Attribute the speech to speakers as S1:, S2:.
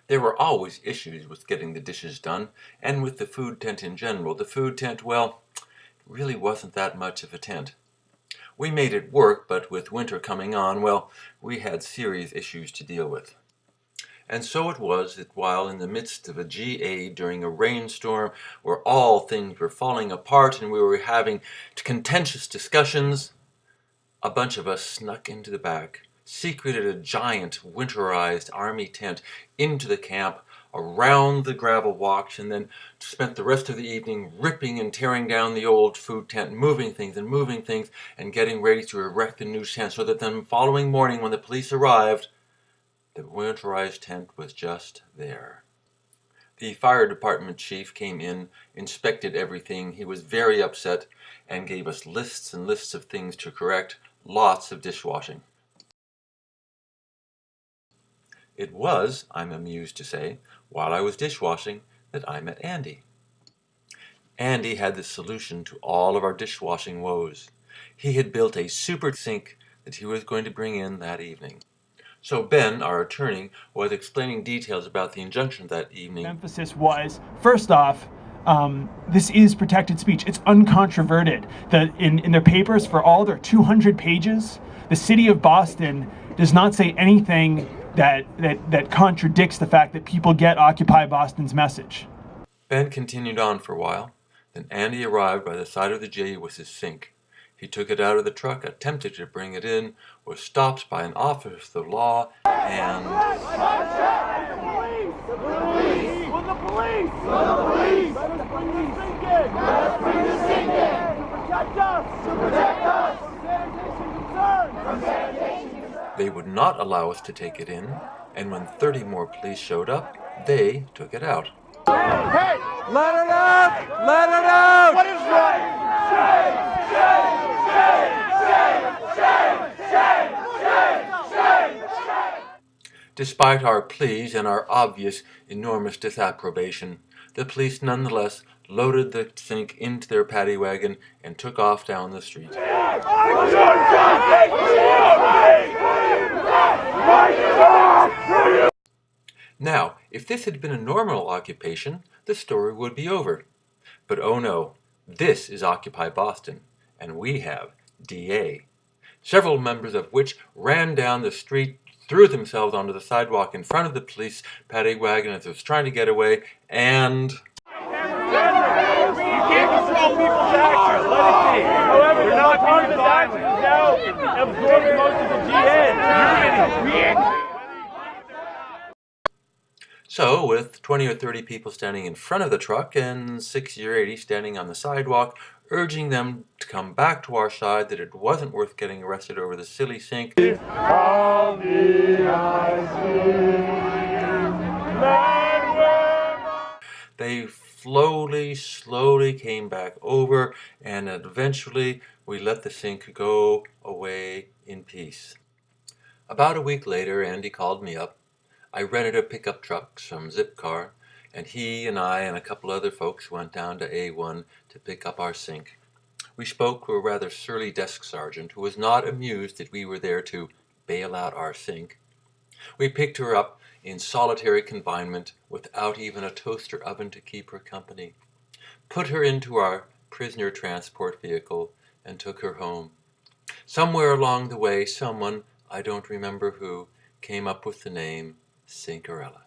S1: There were always issues with getting the dishes done, and with the food tent in general. The food tent, well, really wasn't that much of a tent. We made it work, but with winter coming on, well, we had serious issues to deal with. And so it was that while in the midst of a GA during a rainstorm where all things were falling apart and we were having contentious discussions, a bunch of us snuck into the back, secreted a giant winterized army tent into the camp, around the gravel walks, and then spent the rest of the evening ripping and tearing down the old food tent, moving things and getting ready to erect the new tent so that the following morning when the police arrived, the winterized tent was just there. The fire department chief came in, inspected everything. He was very upset and gave us lists and lists of things to correct, lots of dishwashing. It was, I'm amused to say, while I was dishwashing that I met Andy. Andy had the solution to all of our dishwashing woes. He had built a super sink that he was going to bring in that evening. So Ben, our attorney, was explaining details about the injunction that evening.
S2: The emphasis was, first off, this is protected speech. It's uncontroverted. In their papers, for all their 200 pages, the city of Boston does not say anything that contradicts the fact that people get Occupy Boston's message.
S1: Ben continued on for a while. Then Andy arrived by the side of the J with his sink. He took it out of the truck, attempted to bring it in, was stopped by an officer of law, and... They would not allow us to take it in, and when 30 more police showed up, they took it out.
S3: Hey! Let it out! Let it out! What is wrong?
S1: Despite our pleas and our obvious, enormous disapprobation, the police nonetheless loaded the sink into their paddy wagon and took off down the street. Now, if this had been a normal occupation, the story would be over. But oh no, this is Occupy Boston, and we have DA. Several members of which ran down the street, threw themselves onto the sidewalk in front of the police paddy wagon as it was trying to get away, and...
S3: You can't control people's actions. Let it be. However, you're not part of the violence. Now absorbing most of the GN.
S1: So, with 20 or 30 people standing in front of the truck and 60 or 80 standing on the sidewalk, urging them to come back to our side, that it wasn't worth getting arrested over the silly sink, they slowly came back over, and eventually we let the sink go away in peace. About a week later, Andy called me up. I rented a pickup truck, some Zipcar, and he and I and a couple other folks went down to A1 to pick up our sink. We spoke to a rather surly desk sergeant who was not amused that we were there to bail out our sink. We picked her up in solitary confinement without even a toaster oven to keep her company, put her into our prisoner transport vehicle, and took her home. Somewhere along the way, someone, I don't remember who, came up with the name Cinderella.